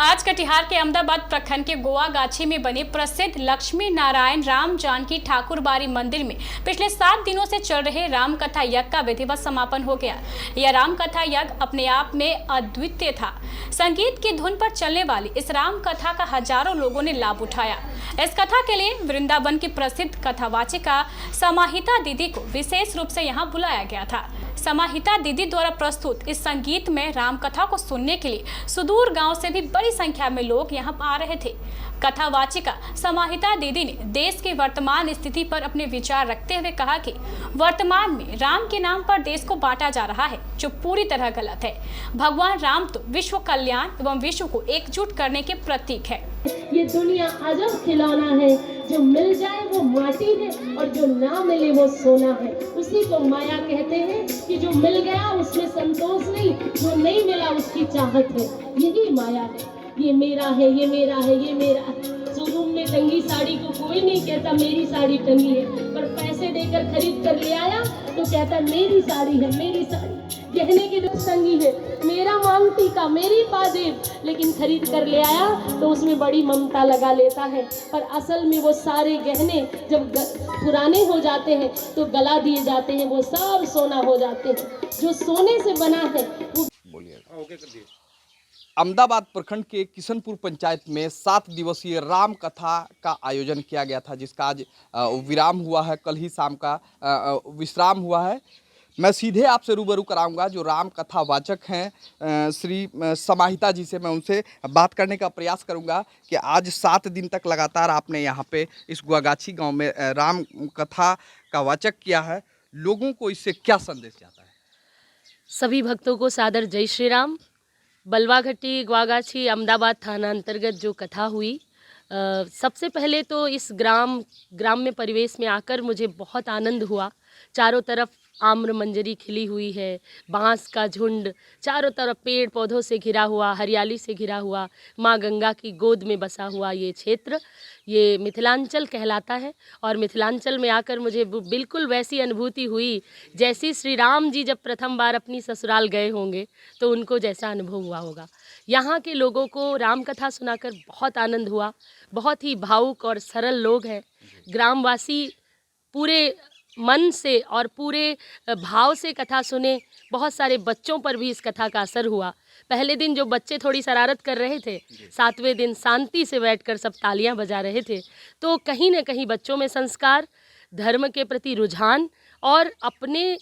आज कटिहार के अहमदाबाद प्रखंड के गोवा गाछी में बने प्रसिद्ध लक्ष्मी नारायण राम जानकी ठाकुरबाड़ी मंदिर में पिछले 7 दिनों से चल रहे राम कथा यज्ञ का विधिवत समापन हो गया। यह राम कथा यज्ञ अपने आप में अद्वितीय था। संगीत की धुन पर चलने वाली इस राम कथा का हजारों लोगों ने लाभ उठाया। इस कथा के लिए वृंदावन की प्रसिद्ध कथावाचिका समाहिता दीदी को विशेष रूप से यहाँ बुलाया गया था। समाहिता दीदी द्वारा प्रस्तुत इस संगीत में राम कथा को सुनने के लिए सुदूर गांव से भी बड़ी संख्या में लोग यहां आ रहे थे। कथावाचिका समाहिता दीदी ने देश की वर्तमान स्थिति पर अपने विचार रखते हुए कहा कि वर्तमान में राम के नाम पर देश को बांटा जा रहा है, जो पूरी तरह गलत है। भगवान राम तो विश्व कल्याण एवं विश्व को एकजुट करने के प्रतीक है। ये दुनिया अजब खिलौना है, जो मिल जाए वो माटी है और जो ना मिले वो सोना है। उसी को माया कहते हैं कि जो मिल गया उसमें संतोष नहीं, जो नहीं मिला उसकी चाहत है। यही माया है। ये मेरा है, ये मेरा है, ये मेरा है। शोरूम में टंगी साड़ी को कोई नहीं कहता मेरी साड़ी टंगी है, पर पैसे देकर खरीद कर ले आया तो कहता मेरी साड़ी है, मेरी साड़ी। गहने की टंगी है, मेरा मांग टीका, मेरी पाजेब, लेकिन खरीद कर ले आया तो उसमें बड़ी ममता लगा लेता है। पर असल में वो सारे गहने जब पुराने हो जाते हैं तो गला दिए जाते हैं, वो सब सोना हो जाते हैं। जो सोने से बना है वो अहमदाबाद प्रखंड के किशनपुर पंचायत में 7 दिवसीय राम कथा का आयोजन किया गया था, जिसका आज विराम हुआ है। कल ही शाम का विश्राम हुआ है। मैं सीधे आपसे रूबरू कराऊंगा जो राम कथा वाचक हैं श्री समाहिता जी से। मैं उनसे बात करने का प्रयास करूंगा कि आज 7 दिन तक लगातार आपने यहाँ पे इस गुआगाछी गांव में राम कथा का वाचक किया है। लोगों को इससे क्या संदेश जाता है? सभी भक्तों को सादर जय श्री राम। बलवाघट्टी गुआगाछी अहमदाबाद थाना अंतर्गत जो कथा हुई, सबसे पहले तो इस ग्राम्य परिवेश में आकर मुझे बहुत आनंद हुआ। चारों तरफ आम्र मंजरी खिली हुई है, बांस का झुंड, चारों तरफ पेड़ पौधों से घिरा हुआ, हरियाली से घिरा हुआ, माँ गंगा की गोद में बसा हुआ ये क्षेत्र, ये मिथिलांचल कहलाता है। और मिथिलांचल में आकर मुझे बिल्कुल वैसी अनुभूति हुई जैसी श्री राम जी जब प्रथम बार अपनी ससुराल गए होंगे तो उनको जैसा अनुभव हुआ होगा। यहाँ के लोगों को राम कथा सुनाकर बहुत आनंद हुआ। बहुत ही भावुक और सरल लोग हैं। ग्रामवासी पूरे मन से और पूरे भाव से कथा सुने। बहुत सारे बच्चों पर भी इस कथा का असर हुआ। पहले दिन जो बच्चे थोड़ी शरारत कर रहे थे, 7वें दिन शांति से बैठकर सब तालियां बजा रहे थे। तो कहीं न कहीं बच्चों में संस्कार, धर्म के प्रति रुझान और अपने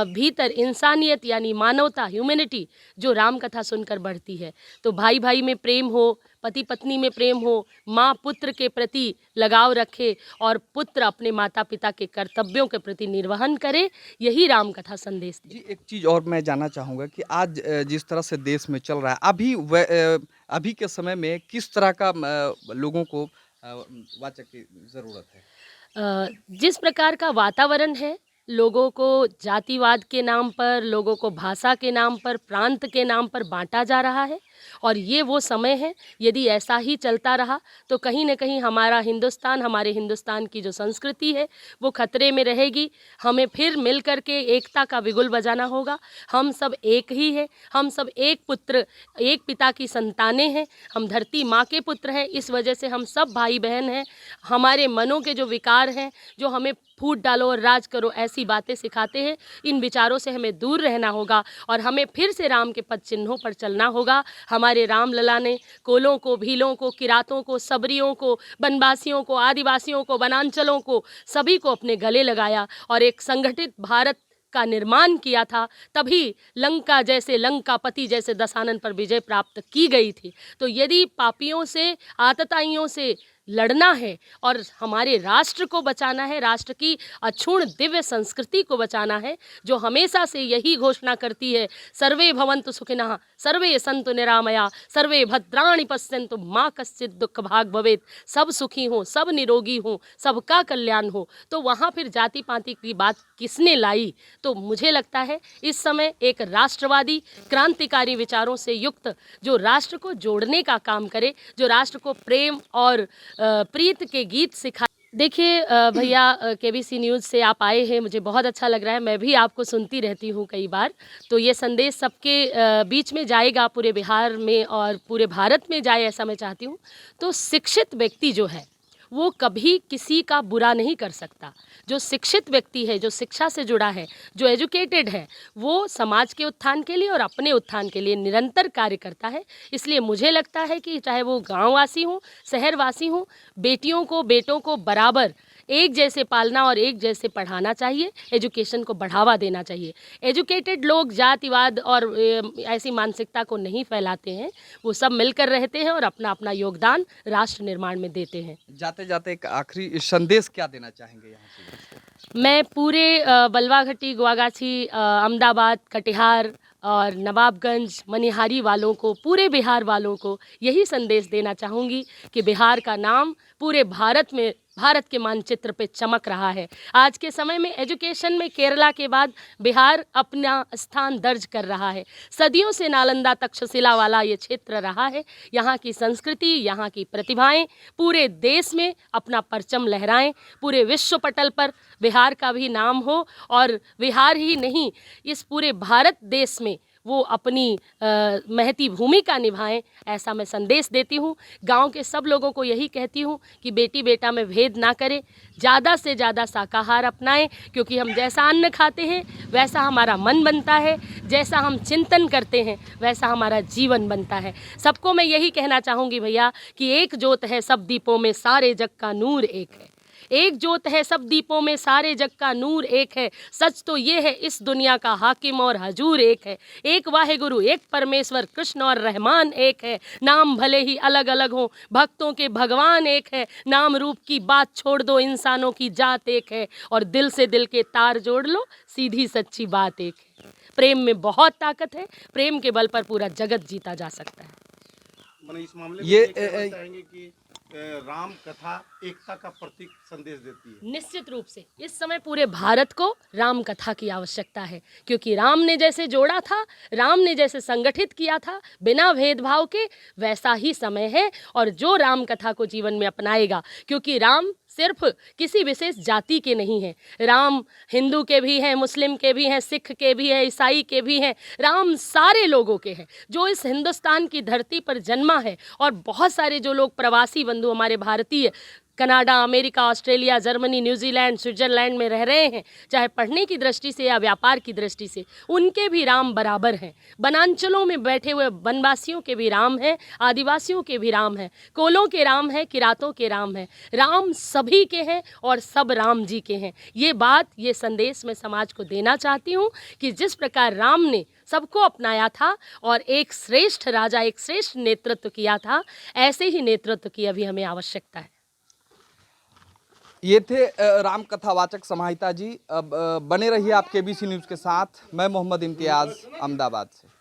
भीतर इंसानियत यानी मानवता, ह्यूमैनिटी जो राम कथा सुनकर बढ़ती है। तो भाई भाई में प्रेम हो, पति पत्नी में प्रेम हो, माँ पुत्र के प्रति लगाव रखे और पुत्र अपने माता पिता के कर्तव्यों के प्रति निर्वहन करे, यही राम कथा संदेश है। जी, एक चीज़ और मैं जानना चाहूँगा कि आज जिस तरह से देश में चल रहा है, अभी के समय में किस तरह का लोगों को वाचक की ज़रूरत है? जिस प्रकार का वातावरण है, लोगों को जातिवाद के नाम पर, लोगों को भाषा के नाम पर, प्रांत के नाम पर बांटा जा रहा है और ये वो समय है। यदि ऐसा ही चलता रहा तो कहीं न कहीं हमारा हिंदुस्तान, हमारे हिंदुस्तान की जो संस्कृति है वो खतरे में रहेगी। हमें फिर मिल कर के एकता का बिगुल बजाना होगा। हम सब एक ही हैं, हम सब एक पुत्र, एक पिता की संतानें हैं। हम धरती माँ के पुत्र हैं, इस वजह से हम सब भाई बहन हैं। हमारे मनों के जो विकार हैं, जो हमें फूट डालो और राज करो ऐसी बातें सिखाते हैं, इन विचारों से हमें दूर रहना होगा और हमें फिर से राम के पद चिन्हों पर चलना होगा। हमारे राम लला ने कोलों को, भीलों को, किरातों को, सबरियों को, बनवासियों को, आदिवासियों को, वनांचलों को, सभी को अपने गले लगाया और एक संगठित भारत का निर्माण किया था। तभी लंका जैसे, लंकापति जैसे दशानन पर विजय प्राप्त की गई थी। तो यदि पापियों से, आतताइयों से लड़ना है और हमारे राष्ट्र को बचाना है, राष्ट्र की अक्षुण्ण दिव्य संस्कृति को बचाना है, जो हमेशा से यही घोषणा करती है, सर्वे भवन्तु सुखिनः, सर्वे सन्तु निरामया, सर्वे भद्राणि पश्यन्तु मा कश्चित् दुःख भाग् भवेत्। सब सुखी हों, सब निरोगी हों, सबका कल्याण हो। तो वहाँ फिर जाति पाति की बात किसने लाई? तो मुझे लगता है इस समय एक राष्ट्रवादी क्रांतिकारी विचारों से युक्त जो राष्ट्र को जोड़ने का काम करे, जो राष्ट्र को प्रेम और प्रीत के गीत सिखा देखिए भैया केबीसी न्यूज़ से आप आए हैं, मुझे बहुत अच्छा लग रहा है। मैं भी आपको सुनती रहती हूँ कई बार, तो ये संदेश सबके बीच में जाएगा, पूरे बिहार में और पूरे भारत में जाए, ऐसा मैं चाहती हूँ। तो शिक्षित व्यक्ति जो है वो कभी किसी का बुरा नहीं कर सकता। जो शिक्षित व्यक्ति है, जो शिक्षा से जुड़ा है, जो एजुकेटेड है, वो समाज के उत्थान के लिए और अपने उत्थान के लिए निरंतर कार्य करता है। इसलिए मुझे लगता है कि चाहे वो गाँववासी हों, शहरवासी हों, बेटियों को, बेटों को बराबर एक जैसे पालना और एक जैसे पढ़ाना चाहिए। एजुकेशन को बढ़ावा देना चाहिए। एजुकेटेड लोग जातिवाद और ऐसी मानसिकता को नहीं फैलाते हैं। वो सब मिलकर रहते हैं और अपना अपना योगदान राष्ट्र निर्माण में देते हैं। जाते जाते एक आखिरी संदेश क्या देना चाहेंगे यहाँ से? मैं पूरे बलवाघट्टी, गुआगाछी, अहमदाबाद, कटिहार और नवाबगंज, मनिहारी वालों को, पूरे बिहार वालों को यही संदेश देना चाहूँगी कि बिहार का नाम पूरे भारत में, भारत के मानचित्र पे चमक रहा है। आज के समय में एजुकेशन में केरला के बाद बिहार अपना स्थान दर्ज कर रहा है। सदियों से नालंदा तक्षशिला वाला ये क्षेत्र रहा है। यहाँ की संस्कृति, यहाँ की प्रतिभाएं पूरे देश में अपना परचम लहराएं, पूरे विश्व पटल पर बिहार का भी नाम हो और बिहार ही नहीं, इस पूरे भारत देश में वो अपनी महती भूमिका निभाएं, ऐसा मैं संदेश देती हूँ। गांव के सब लोगों को यही कहती हूँ कि बेटी बेटा में भेद ना करें, ज़्यादा से ज़्यादा शाकाहार अपनाएं, क्योंकि हम जैसा अन्न खाते हैं वैसा हमारा मन बनता है, जैसा हम चिंतन करते हैं वैसा हमारा जीवन बनता है। सबको मैं यही कहना चाहूँगी भैया कि एक जोत है सब दीपों में, सारे जग का नूर एक है। एक जोत है सब दीपों में, सारे जग का नूर एक है। सच तो ये है इस दुनिया का हाकिम और हजूर एक है। एक वाहेगुरु, एक परमेश्वर, कृष्ण और रहमान एक है। नाम भले ही अलग अलग हों, भक्तों के भगवान एक है। नाम रूप की बात छोड़ दो, इंसानों की जात एक है। और दिल से दिल के तार जोड़ लो, सीधी सच्ची बात एक है। प्रेम में बहुत ताकत है। प्रेम के बल पर पूरा जगत जीता जा सकता है। मैंने इस मामले में ये कहना चाहेंगे कि राम कथा एकता का प्रतीक संदेश देती है। निश्चित रूप से इस समय पूरे भारत को राम कथा की आवश्यकता है, क्योंकि राम ने जैसे जोड़ा था, राम ने जैसे संगठित किया था बिना भेदभाव के, वैसा ही समय है। और जो राम कथा को जीवन में अपनाएगा, क्योंकि राम सिर्फ किसी विशेष जाति के नहीं हैं, राम हिंदू के भी हैं, मुस्लिम के भी हैं, सिख के भी हैं, ईसाई के भी हैं। राम सारे लोगों के हैं जो इस हिंदुस्तान की धरती पर जन्मा है। और बहुत सारे जो लोग प्रवासी बंधु हमारे भारतीय Canada, America, Australia, Germany, New Zealand, Switzerland में रह रहे हैं, चाहे पढ़ने की दृष्टि से या व्यापार की दृष्टि से, उनके भी राम बराबर हैं। वनांचलों में बैठे हुए वनवासियों के भी राम हैं, आदिवासियों के भी राम हैं, कोलों के राम हैं, किरातों के राम हैं। राम सभी के हैं और सब राम जी के हैं। ये बात, ये संदेश मैं समाज को देना चाहती हूँ कि जिस प्रकार राम ने सबको अपनाया था और एक श्रेष्ठ राजा, एक श्रेष्ठ नेतृत्व किया था, ऐसे ही नेतृत्व की अभी हमें आवश्यकता है। ये थे राम कथावाचक समाहिता जी। अब बने रहिए आप केबीसी न्यूज़ के साथ। मैं मोहम्मद इम्तियाज़, अहमदाबाद से।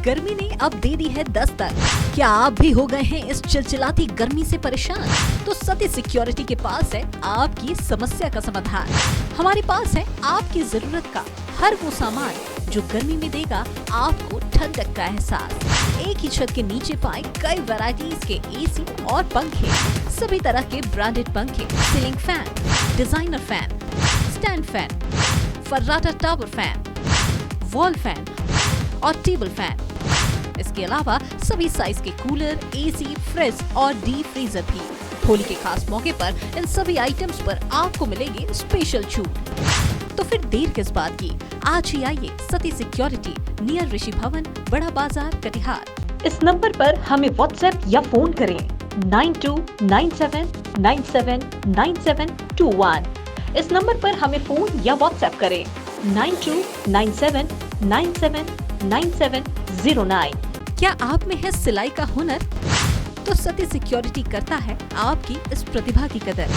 गर्मी ने अब दे दी है दस्तक। क्या आप भी हो गए हैं इस चिलचिलाती गर्मी से परेशान? तो सती सिक्योरिटी के पास है आपकी समस्या का समाधान। हमारे पास है आपकी जरूरत का हर वो सामान जो गर्मी में देगा आपको ठंडक का एहसास। एक ही छत के नीचे पाए कई वैरायटीज के एसी और पंखे, सभी तरह के ब्रांडेड पंखे, ceiling fan, designer fan, stand fan, फर्राटा टावर फैन, वॉल फैन और टेबल फैन। इसके अलावा सभी साइज के कूलर, एसी, फ्रिज और डीप फ्रीजर भी। होली के खास मौके पर इन सभी आइटम्स पर आपको मिलेगी स्पेशल छूट। तो फिर देर किस बात की, आज ही आइए सती सिक्योरिटी, नियर ऋषि भवन, बड़ा बाजार, कटिहार। इस नंबर पर हमें व्हाट्सएप या फोन करें 9297979721। इस नंबर पर हमें फोन या व्हाट्सएप करें 9297979709। क्या आप में है सिलाई का हुनर? तो सती सिक्योरिटी करता है आपकी इस प्रतिभा की कदर।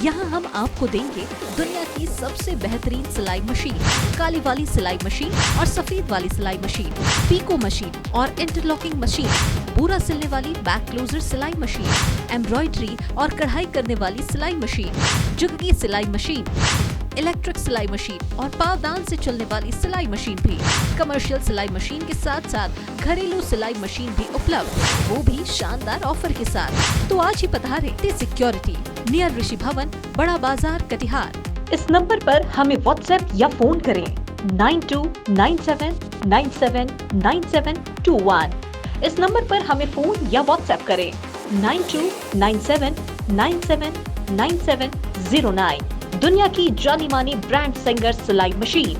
यहाँ हम आपको देंगे दुनिया की सबसे बेहतरीन सिलाई मशीन, काली वाली सिलाई मशीन और सफेद वाली सिलाई मशीन, पीको मशीन और इंटरलॉकिंग मशीन, पूरा सिलने वाली बैक क्लोजर सिलाई मशीन, एम्ब्रॉयडरी और कढ़ाई करने वाली सिलाई मशीन, जुगगी सिलाई मशीन, इलेक्ट्रिक सिलाई मशीन और पावदान से चलने वाली सिलाई मशीन भी। कमर्शियल सिलाई मशीन के साथ साथ घरेलू सिलाई मशीन भी उपलब्ध, वो भी शानदार ऑफर के साथ। तो आज ही पधारें सती सिक्योरिटी, नियर ऋषि भवन, बड़ा बाजार, कटिहार। इस नंबर पर हमें व्हाट्सएप या फोन करें 9297979721। इस नंबर पर हमें फोन या व्हाट्सएप करें 9297979709। दुनिया की जानी मानी ब्रांड सिंगर सिलाई मशीन